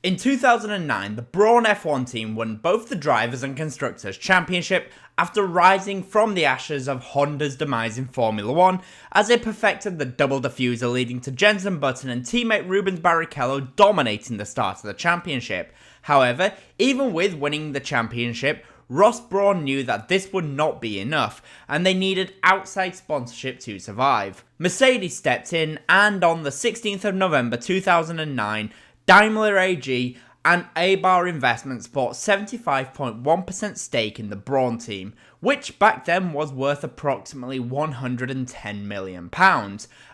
In 2009, the Brawn F1 team won both the Drivers' and Constructors' Championship after rising from the ashes of Honda's demise in Formula 1 as they perfected the double diffuser, leading to Jenson Button and teammate Rubens Barrichello dominating the start of the championship. However, even with winning the championship, Ross Brawn knew that this would not be enough, and they needed outside sponsorship to survive. Mercedes stepped in, and on the 16th of November 2009, Daimler AG and Aabar Investments bought 75.1% stake in the Brawn team, which back then was worth approximately £110 million.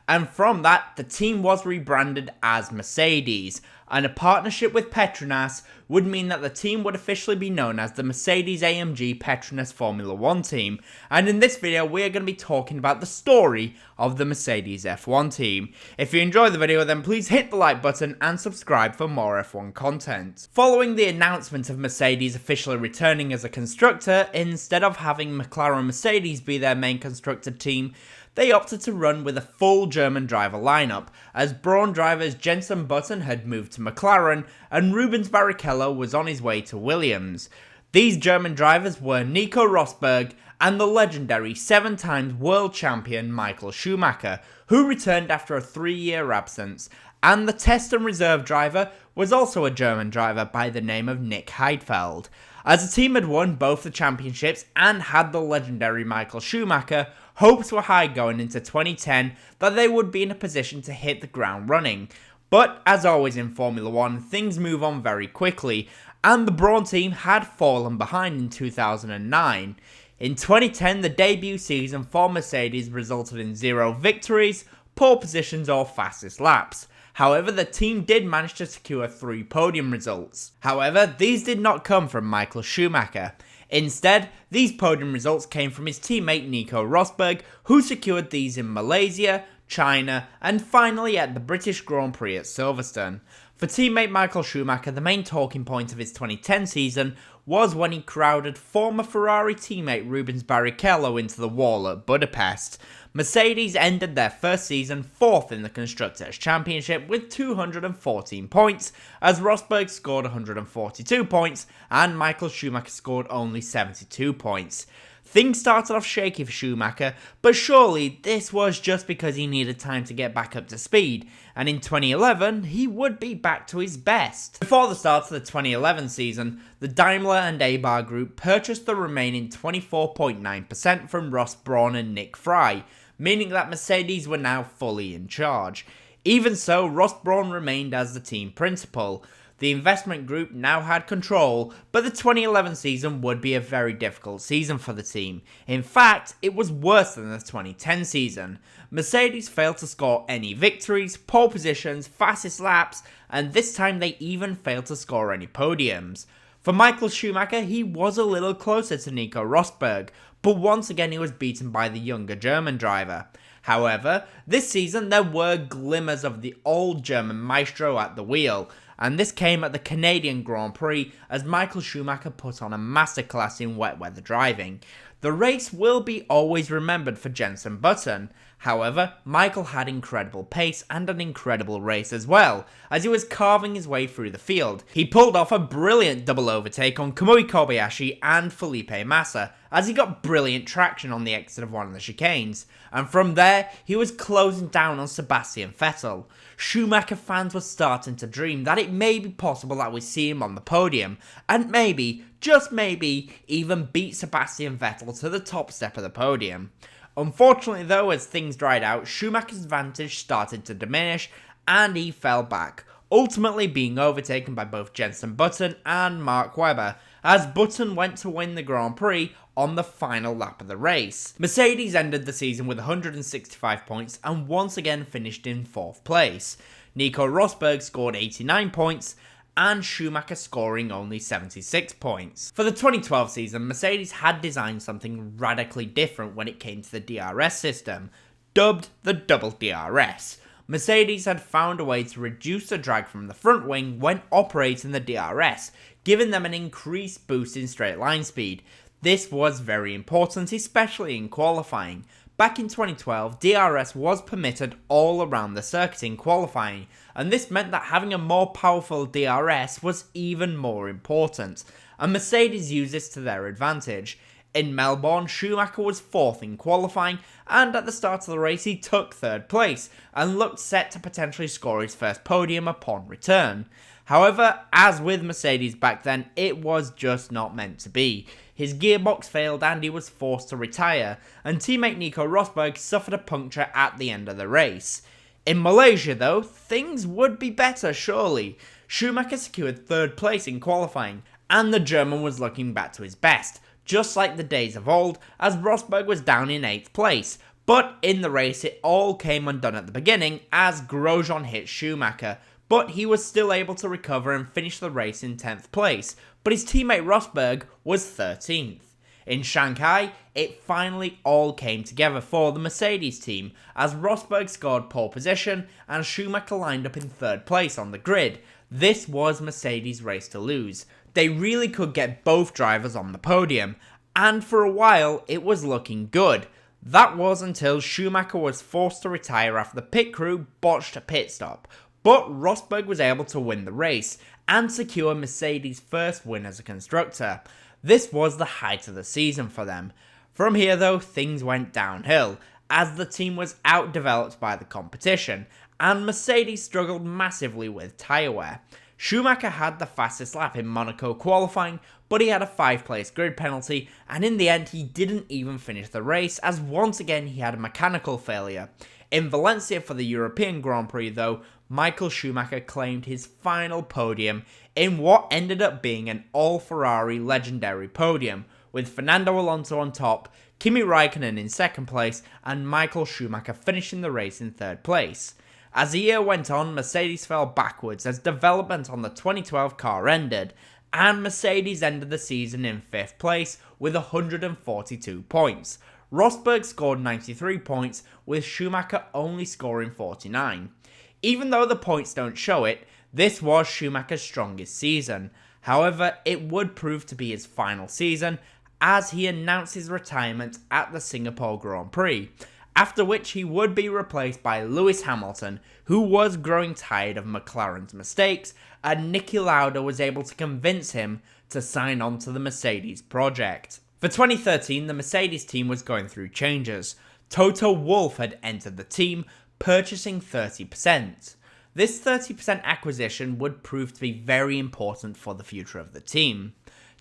And from that, the team was rebranded as Mercedes, and a partnership with Petronas would mean that the team would officially be known as the Mercedes-AMG Petronas Formula 1 team. And in this video, we are going to be talking about the story of the Mercedes F1 team. If you enjoyed the video, then please hit the like button and subscribe for more F1 content. Following the announcement of Mercedes officially returning as a constructor, instead of having McLaren Mercedes be their main constructor team, they opted to run with a full German driver lineup, as Brawn drivers Jenson Button had moved to McLaren and Rubens Barrichello was on his way to Williams. These German drivers were Nico Rosberg and the legendary 7-time world champion Michael Schumacher, who returned after a 3-year absence, and the test and reserve driver was also a German driver by the name of Nick Heidfeld. As the team had won both the championships and had the legendary Michael Schumacher, hopes were high going into 2010 that they would be in a position to hit the ground running. But as always in Formula 1, things move on very quickly, and the Brawn team had fallen behind in 2009. In 2010, the debut season for Mercedes resulted in 0 victories, pole positions or fastest laps. However, the team did manage to secure 3 podium results. However, these did not come from Michael Schumacher. Instead, these podium results came from his teammate Nico Rosberg, who secured these in Malaysia, China, and finally at the British Grand Prix at Silverstone. For teammate Michael Schumacher, the main talking point of his 2010 season was when he crowded former Ferrari teammate Rubens Barrichello into the wall at Budapest. Mercedes ended their first season 4th in the Constructors' Championship with 214 points, as Rosberg scored 142 points and Michael Schumacher scored only 72 points. Things started off shaky for Schumacher, but surely this was just because he needed time to get back up to speed, and in 2011 he would be back to his best. Before the start of the 2011 season, the Daimler and Aabar group purchased the remaining 24.9% from Ross Brawn and Nick Fry, meaning that Mercedes were now fully in charge. Even so, Ross Brawn remained as the team principal. The investment group now had control, but the 2011 season would be a very difficult season for the team. In fact, it was worse than the 2010 season. Mercedes failed to score any victories, pole positions, fastest laps, and this time they even failed to score any podiums. For Michael Schumacher, he was a little closer to Nico Rosberg, but once again he was beaten by the younger German driver. However, this season there were glimmers of the old German maestro at the wheel, and this came at the Canadian Grand Prix as Michael Schumacher put on a masterclass in wet weather driving. The race will be always remembered for Jenson Button. However, Michael had incredible pace and an incredible race as well, as he was carving his way through the field. He pulled off a brilliant double overtake on Kamui Kobayashi and Felipe Massa, as he got brilliant traction on the exit of one of the chicanes, and from there, he was closing down on Sebastian Vettel. Schumacher fans were starting to dream that it may be possible that we see him on the podium, and maybe, just maybe, even beat Sebastian Vettel to the top step of the podium. Unfortunately though, as things dried out, Schumacher's advantage started to diminish, and he fell back, ultimately being overtaken by both Jenson Button and Mark Webber, as Button went to win the Grand Prix on the final lap of the race. Mercedes ended the season with 165 points and once again finished in 4th place. Nico Rosberg scored 89 points, and Schumacher scoring only 76 points. For the 2012 season, Mercedes had designed something radically different when it came to the DRS system, dubbed the double DRS. Mercedes had found a way to reduce the drag from the front wing when operating the DRS, giving them an increased boost in straight line speed. This was very important, especially in qualifying. Back in 2012, DRS was permitted all around the circuit in qualifying, and this meant that having a more powerful DRS was even more important, and Mercedes used this to their advantage. In Melbourne, Schumacher was 4th in qualifying, and at the start of the race he took 3rd place, and looked set to potentially score his first podium upon return. However, as with Mercedes back then, it was just not meant to be. His gearbox failed and he was forced to retire, and teammate Nico Rosberg suffered a puncture at the end of the race. In Malaysia though, things would be better surely. Schumacher secured 3rd place in qualifying, and the German was looking back to his best, just like the days of old, as Rosberg was down in 8th place. But in the race it all came undone at the beginning as Grosjean hit Schumacher, but he was still able to recover and finish the race in 10th place, but his teammate Rosberg was 13th. In Shanghai, it finally all came together for the Mercedes team, as Rosberg scored pole position and Schumacher lined up in 3rd place on the grid. This was Mercedes' race to lose. They really could get both drivers on the podium, and for a while it was looking good. That was until Schumacher was forced to retire after the pit crew botched a pit stop. But Rosberg was able to win the race and secure Mercedes' first win as a constructor. This was the height of the season for them. From here though, things went downhill, as the team was outdeveloped by the competition, and Mercedes struggled massively with tyre wear. Schumacher had the fastest lap in Monaco qualifying, but he had a 5th place grid penalty, and in the end he didn't even finish the race, as once again he had a mechanical failure. In Valencia for the European Grand Prix though, Michael Schumacher claimed his final podium in what ended up being an all-Ferrari legendary podium, with Fernando Alonso on top, Kimi Raikkonen in 2nd place, and Michael Schumacher finishing the race in 3rd place. As the year went on, Mercedes fell backwards as development on the 2012 car ended, and Mercedes ended the season in 5th place with 142 points. Rosberg scored 93 points, with Schumacher only scoring 49. Even though the points don't show it, this was Schumacher's strongest season. However, it would prove to be his final season, as he announced his retirement at the Singapore Grand Prix, after which he would be replaced by Lewis Hamilton, who was growing tired of McLaren's mistakes, and Niki Lauda was able to convince him to sign on to the Mercedes project. For 2013, the Mercedes team was going through changes. Toto Wolff had entered the team, purchasing 30%. This 30% acquisition would prove to be very important for the future of the team.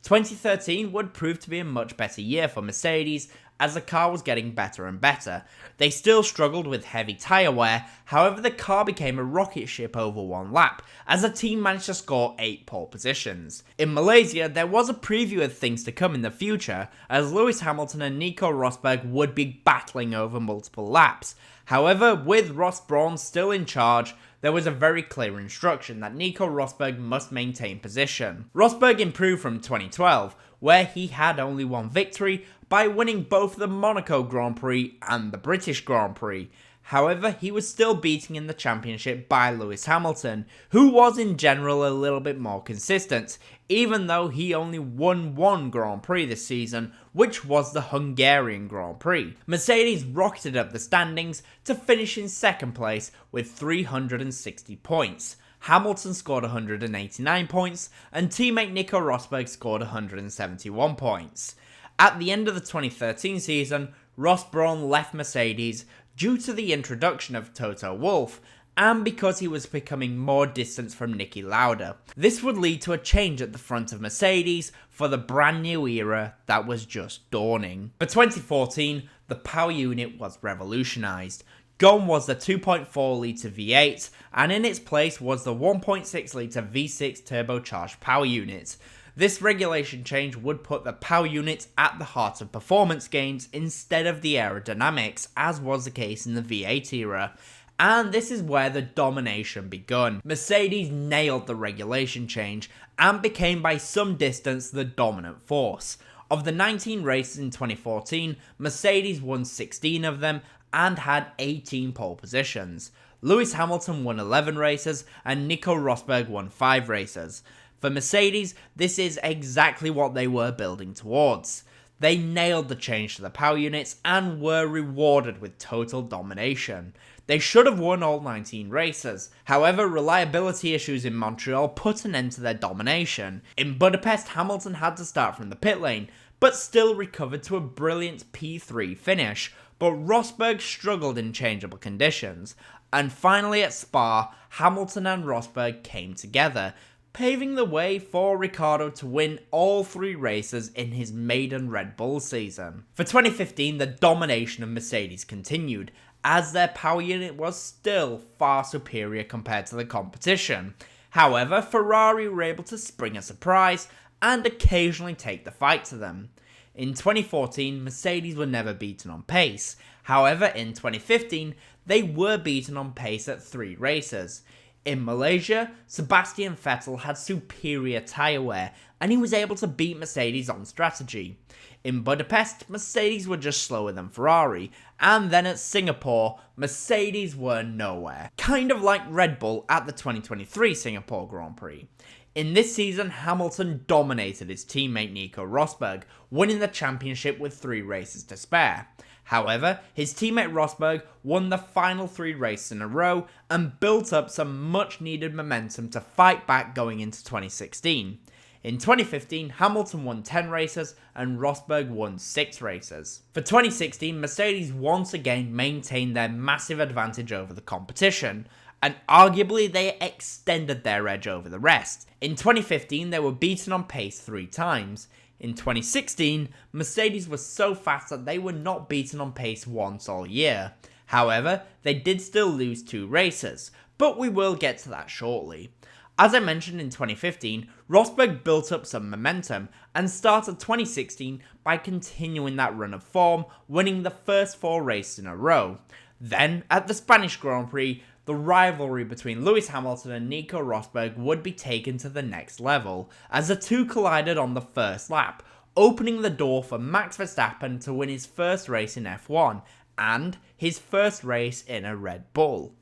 2013 would prove to be a much better year for Mercedes, as the car was getting better and better. They still struggled with heavy tyre wear, however the car became a rocket ship over one lap, as the team managed to score 8 pole positions. In Malaysia, there was a preview of things to come in the future, as Lewis Hamilton and Nico Rosberg would be battling over multiple laps. However, with Ross Brawn still in charge, there was a very clear instruction that Nico Rosberg must maintain position. Rosberg improved from 2012, where he had only one victory, by winning both the Monaco Grand Prix and the British Grand Prix. However, he was still beaten in the championship by Lewis Hamilton, who was in general a little bit more consistent, even though he only won one Grand Prix this season, which was the Hungarian Grand Prix. Mercedes rocketed up the standings to finish in 2nd place with 360 points. Hamilton scored 189 points, and teammate Nico Rosberg scored 171 points. At the end of the 2013 season, Ross Brawn left Mercedes due to the introduction of Toto Wolff, and because he was becoming more distant from Niki Lauda. This would lead to a change at the front of Mercedes for the brand new era that was just dawning. For 2014, the power unit was revolutionised. Gone was the 2.4 litre V8, and in its place was the 1.6 litre V6 turbocharged power unit. This regulation change would put the power unit at the heart of performance gains instead of the aerodynamics, as was the case in the V8 era. And this is where the domination begun. Mercedes nailed the regulation change and became by some distance the dominant force. Of the 19 races in 2014, Mercedes won 16 of them and had 18 pole positions. Lewis Hamilton won 11 races and Nico Rosberg won 5 races. For Mercedes, this is exactly what they were building towards. They nailed the change to the power units and were rewarded with total domination. They should have won all 19 races. However, reliability issues in Montreal put an end to their domination. In Budapest, Hamilton had to start from the pit lane, but still recovered to a brilliant P3 finish. But Rosberg struggled in changeable conditions. And finally at Spa, Hamilton and Rosberg came together, paving the way for Ricciardo to win all 3 races in his maiden Red Bull season. For 2015, the domination of Mercedes continued, as their power unit was still far superior compared to the competition. However, Ferrari were able to spring a surprise and occasionally take the fight to them. In 2014, Mercedes were never beaten on pace. However, in 2015, they were beaten on pace at 3 races. In Malaysia, Sebastian Vettel had superior tyre wear, and he was able to beat Mercedes on strategy. In Budapest, Mercedes were just slower than Ferrari, and then at Singapore, Mercedes were nowhere. Kind of like Red Bull at the 2023 Singapore Grand Prix. In this season, Hamilton dominated his teammate Nico Rosberg, winning the championship with 3 races to spare. However, his teammate Rosberg won the final 3 races in a row and built up some much needed momentum to fight back going into 2016. In 2015, Hamilton won 10 races and Rosberg won 6 races. For 2016, Mercedes once again maintained their massive advantage over the competition, and arguably they extended their edge over the rest. In 2015, they were beaten on pace 3 times. In 2016, Mercedes was so fast that they were not beaten on pace once all year. However, they did still lose 2 races, but we will get to that shortly. As I mentioned in 2015, Rosberg built up some momentum and started 2016 by continuing that run of form, winning the first 4 races in a row. Then, at the Spanish Grand Prix, the rivalry between Lewis Hamilton and Nico Rosberg would be taken to the next level, as the two collided on the first lap, opening the door for Max Verstappen to win his first race in F1, and his first race in a Red Bull.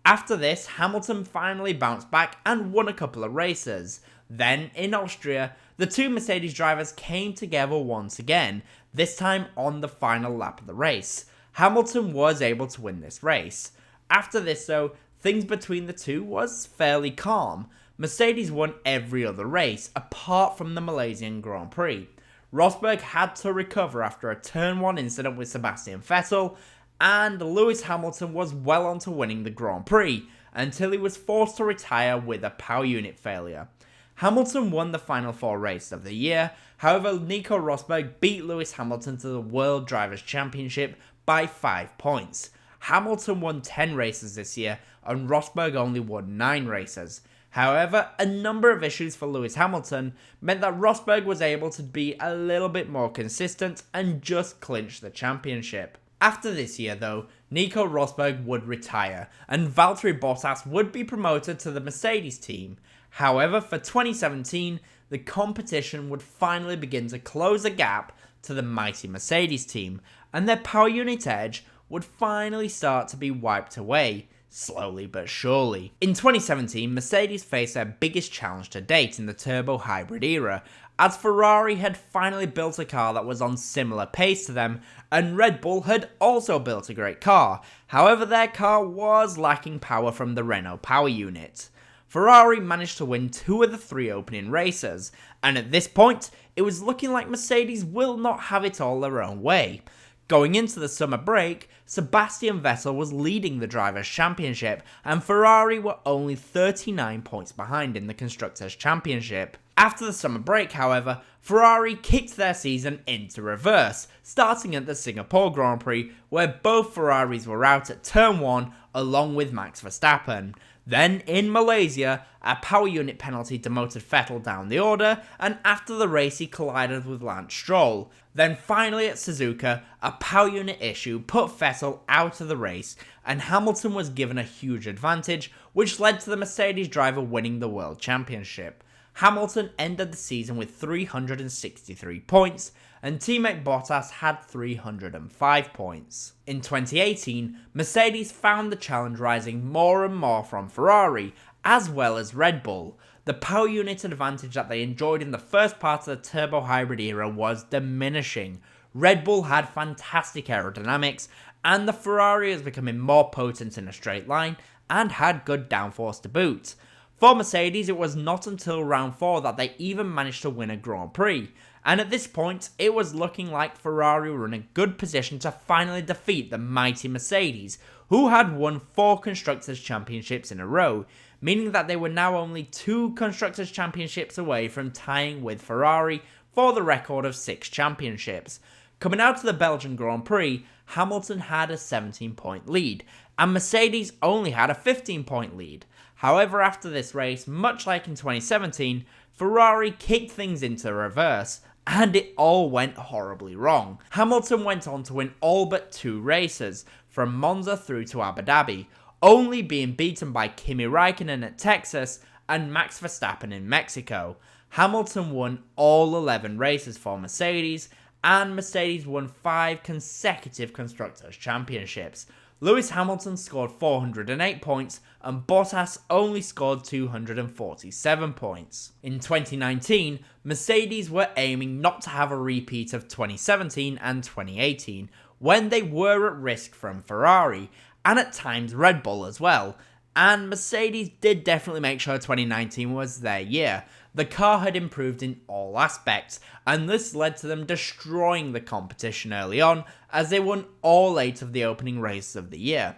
After this, Hamilton finally bounced back and won a couple of races. Then, in Austria, the 2 Mercedes drivers came together once again, this time on the final lap of the race. Hamilton was able to win this race. After this though, things between the two was fairly calm. Mercedes won every other race, apart from the Malaysian Grand Prix. Rosberg had to recover after a Turn 1 incident with Sebastian Vettel, and Lewis Hamilton was well on to winning the Grand Prix, until he was forced to retire with a power unit failure. Hamilton won the final 4 races of the year, however Nico Rosberg beat Lewis Hamilton to the World Drivers' Championship by 5 points. Hamilton won 10 races this year, and Rosberg only won 9 races. However, a number of issues for Lewis Hamilton meant that Rosberg was able to be a little bit more consistent and just clinch the championship. After this year though, Nico Rosberg would retire, and Valtteri Bottas would be promoted to the Mercedes team. However, for 2017, the competition would finally begin to close the gap to the mighty Mercedes team, and their power unit edge would finally start to be wiped away, slowly but surely. In 2017, Mercedes faced their biggest challenge to date in the turbo hybrid era, as Ferrari had finally built a car that was on similar pace to them, and Red Bull had also built a great car. However, their car was lacking power from the Renault power unit. Ferrari managed to win 2 of the 3 opening races, and at this point, it was looking like Mercedes will not have it all their own way. Going into the summer break, Sebastian Vettel was leading the Drivers' Championship, and Ferrari were only 39 points behind in the Constructors' Championship. After the summer break, however, Ferrari kicked their season into reverse, starting at the Singapore Grand Prix, where both Ferraris were out at Turn 1 along with Max Verstappen. Then, in Malaysia, a power unit penalty demoted Vettel down the order, and after the race he collided with Lance Stroll. Then finally at Suzuka, a power unit issue put Vettel out of the race, and Hamilton was given a huge advantage, which led to the Mercedes driver winning the World Championship. Hamilton ended the season with 363 points, and teammate Bottas had 305 points. In 2018, Mercedes found the challenge rising more and more from Ferrari, as well as Red Bull. the power unit advantage that they enjoyed in the first part of the turbo hybrid era was diminishing. Red Bull had fantastic aerodynamics, and the Ferrari was becoming more potent in a straight line and had good downforce to boot. For Mercedes, it was not until round 4 that they even managed to win a Grand Prix, and at this point, it was looking like Ferrari were in a good position to finally defeat the mighty Mercedes, who had won 4 Constructors' Championships in a row, meaning that they were now only 2 Constructors' Championships away from tying with Ferrari for the record of 6 championships. Coming out of the Belgian Grand Prix, Hamilton had a 17-point lead, and Mercedes only had a 15-point lead. However, after this race, much like in 2017, Ferrari kicked things into reverse, and it all went horribly wrong. Hamilton went on to win all but 2 races, from Monza through to Abu Dhabi, only being beaten by Kimi Räikkönen at Texas and Max Verstappen in Mexico. Hamilton won all 11 races for Mercedes, and Mercedes won 5 consecutive Constructors' Championships. Lewis Hamilton scored 408 points, and Bottas only scored 247 points. In 2019, Mercedes were aiming not to have a repeat of 2017 and 2018, when they were at risk from Ferrari, and at times Red Bull as well, and Mercedes did definitely make sure 2019 was their year. The car had improved in all aspects, and this led to them destroying the competition early on, as they won all 8 of the opening races of the year.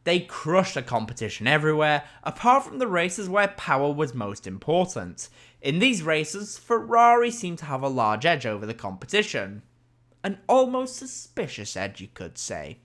They crushed the competition everywhere, apart from the races where power was most important. In these races, Ferrari seemed to have a large edge over the competition. An almost suspicious edge, you could say.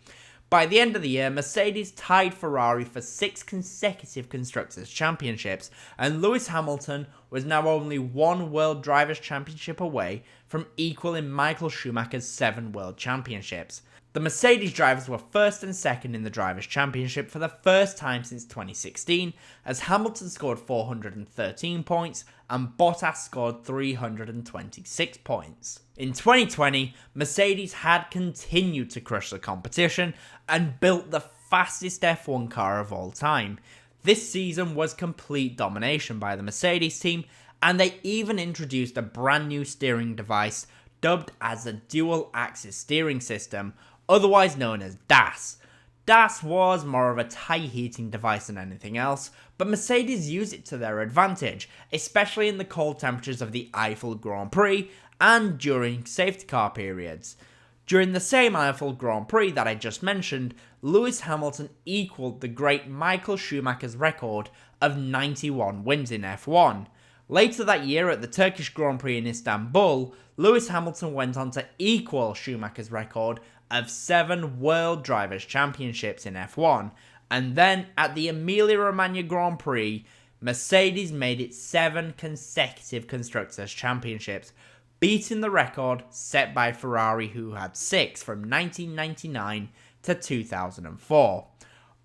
By the end of the year, Mercedes tied Ferrari for 6 consecutive Constructors' Championships, and Lewis Hamilton was now only 1 World Drivers' Championship away from equaling Michael Schumacher's 7 World Championships. The Mercedes drivers were first and second in the Drivers' Championship for the first time since 2016, as Hamilton scored 413 points and Bottas scored 326 points. In 2020, Mercedes had continued to crush the competition and built the fastest F1 car of all time. This season was complete domination by the Mercedes team, and they even introduced a brand new steering device dubbed as the Dual Axis Steering System, otherwise known as DAS. DAS was more of a tie heating device than anything else, but Mercedes used it to their advantage, especially in the cold temperatures of the Eiffel Grand Prix and during safety car periods. During the same Eiffel Grand Prix that I just mentioned, Lewis Hamilton equalled the great Michael Schumacher's record of 91 wins in F1. Later that year at the Turkish Grand Prix in Istanbul, Lewis Hamilton went on to equal Schumacher's record of 7 World Drivers' Championships in F1, and then at the Emilia-Romagna Grand Prix, Mercedes made it 7 consecutive Constructors' Championships, beating the record set by Ferrari, who had 6 from 1999 to 2004.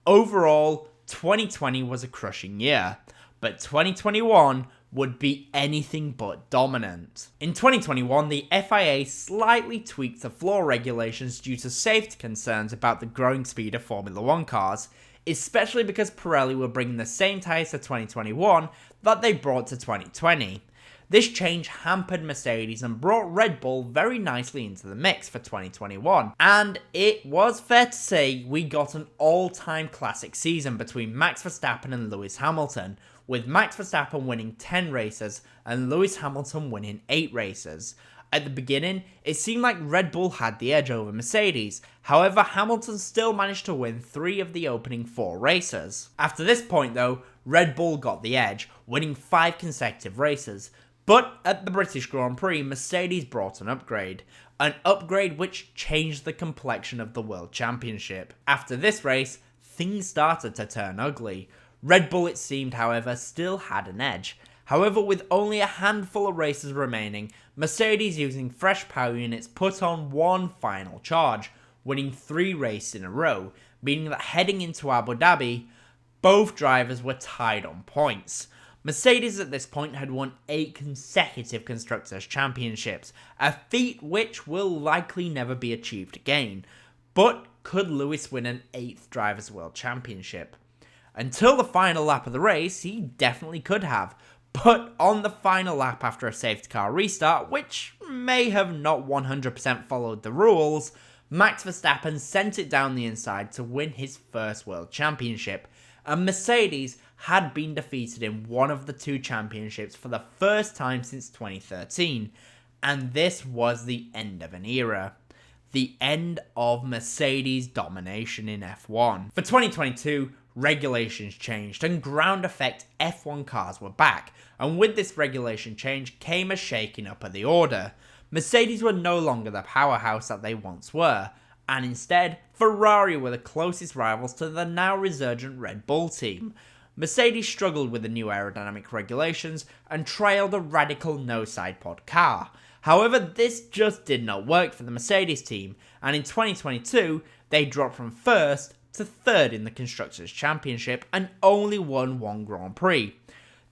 Overall, 2020 was a crushing year, but 2021 would be anything but dominant. In 2021, the FIA slightly tweaked the floor regulations due to safety concerns about the growing speed of Formula 1 cars, especially because Pirelli were bringing the same tyres to 2021 that they brought to 2020. This change hampered Mercedes and brought Red Bull very nicely into the mix for 2021. And it was fair to say we got an all-time classic season between Max Verstappen and Lewis Hamilton, with Max Verstappen winning 10 races and Lewis Hamilton winning 8 races. At the beginning, it seemed like Red Bull had the edge over Mercedes, however Hamilton still managed to win 3 of the opening 4 races. After this point though, Red Bull got the edge, winning 5 consecutive races. But at the British Grand Prix, Mercedes brought an upgrade which changed the complexion of the World Championship. After this race, things started to turn ugly. Red Bull, it seemed, however, still had an edge. However, with only a handful of races remaining, Mercedes, using fresh power units, put on one final charge, winning 3 races in a row, meaning that heading into Abu Dhabi, both drivers were tied on points. Mercedes at this point had won 8 consecutive Constructors' Championships, a feat which will likely never be achieved again. But could Lewis win an 8th Drivers' World Championship? Until the final lap of the race, he definitely could have, But on the final lap after a safety car restart, which may have not 100% followed the rules, Max Verstappen sent it down the inside to win his first world championship, and Mercedes had been defeated in one of the two championships for the first time since 2013, and this was the end of an era. The end of Mercedes' domination in F1. For 2022, regulations changed and ground effect F1 cars were back, and with this regulation change came a shaking up of the order. Mercedes were no longer the powerhouse that they once were, and instead, Ferrari were the closest rivals to the now resurgent Red Bull team. Mercedes struggled with the new aerodynamic regulations and trailed a radical no-side pod car. However, this just did not work for the Mercedes team, and in 2022, they dropped from first to third in the Constructors' Championship and only won one Grand Prix.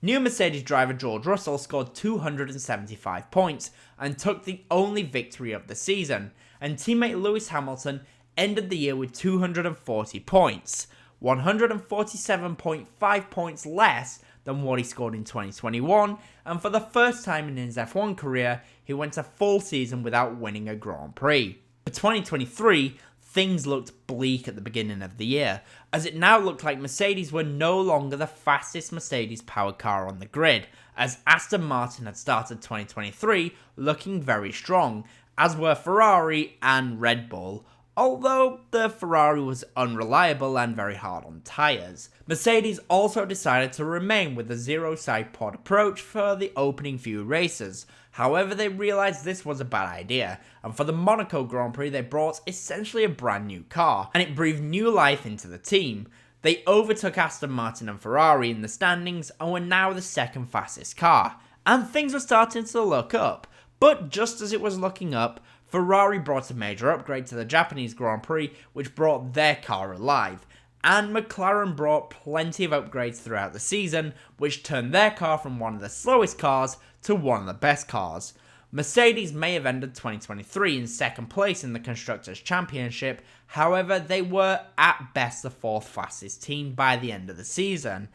New Mercedes driver George Russell scored 275 points and took the only victory of the season, and teammate Lewis Hamilton ended the year with 240 points, 147.5 points less than what he scored in 2021, and for the first time in his F1 career, he went a full season without winning a Grand Prix. For 2023, things looked bleak at the beginning of the year, as it now looked like Mercedes were no longer the fastest Mercedes-powered car on the grid, as Aston Martin had started 2023 looking very strong, as were Ferrari and Red Bull, although the Ferrari was unreliable and very hard on tyres. Mercedes also decided to remain with the zero-side pod approach for the opening few races. However, they realised this was a bad idea, and for the Monaco Grand Prix they brought essentially a brand new car, and it breathed new life into the team. They overtook Aston Martin and Ferrari in the standings and were now the second fastest car, and things were starting to look up. But just as it was looking up, Ferrari brought a major upgrade to the Japanese Grand Prix, which brought their car alive, and McLaren brought plenty of upgrades throughout the season, which turned their car from one of the slowest cars to one of the best cars. Mercedes may have ended 2023 in second place in the Constructors' Championship, however they were at best the fourth fastest team by the end of the season,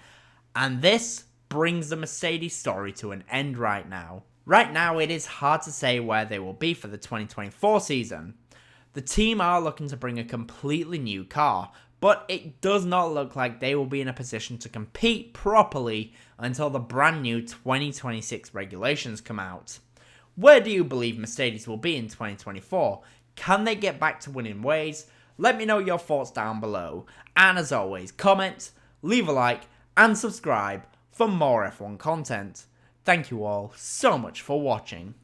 and this brings the Mercedes story to an end right now. Right now, it is hard to say where they will be for the 2024 season. The team are looking to bring a completely new car, but it does not look like they will be in a position to compete properly until the brand new 2026 regulations come out. Where do you believe Mercedes will be in 2024? Can they get back to winning ways? Let me know your thoughts down below. And as always, comment, leave a like, and subscribe for more F1 content. Thank you all so much for watching.